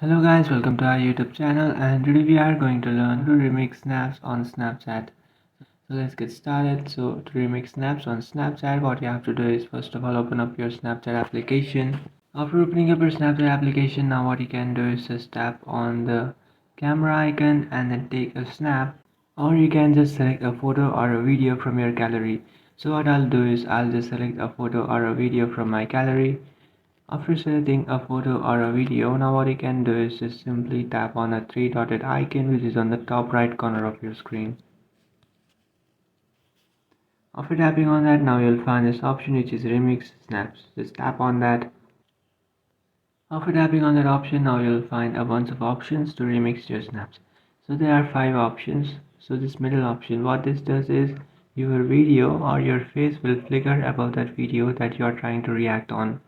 Hello guys, welcome to our YouTube channel, and today we are going to learn how to remix snaps on Snapchat. So let's get started. So to remix snaps on Snapchat, what you have to do is first of all open up your Snapchat application. After opening up your Snapchat application, now what you can do is just tap on the camera icon and then take a snap, or you can just select a photo or a video from your gallery. So what I'll do is I'll just select a photo or a video from my gallery. After selecting a photo or a video, now what you can do is just simply tap on a three dotted icon which is on the top right corner of your screen. After tapping on that, now you'll find this option which is Remix Snaps. Just tap on that. After tapping on that option, now you'll find a bunch of options to remix your snaps. So there are 5 options. So this middle option, what this does is your video or your face will flicker above that video that you are trying to react on.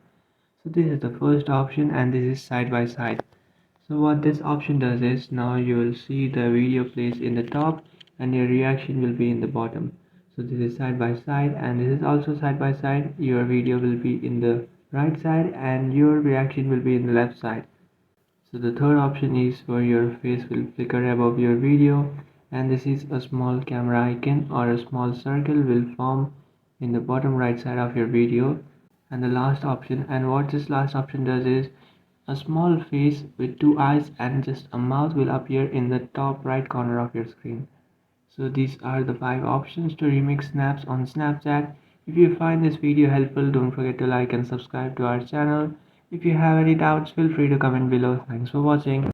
So this is the first option, and this is side by side. So what this option does is now you will see the video plays in the top and your reaction will be in the bottom. So this is side by side, and this is also side by side. Your video will be in the right side and your reaction will be in the left side. So the third option is where your face will flicker above your video, and this is a small camera icon or a small circle will form in the bottom right side of your video. And the last option, and what this last option does is a small face with 2 eyes and just a mouth will appear in the top right corner of your screen. So these are the 5 options to remix snaps on Snapchat. If you find this video helpful, don't forget to like and subscribe to our channel. If you have any doubts, feel free to comment below. Thanks for watching.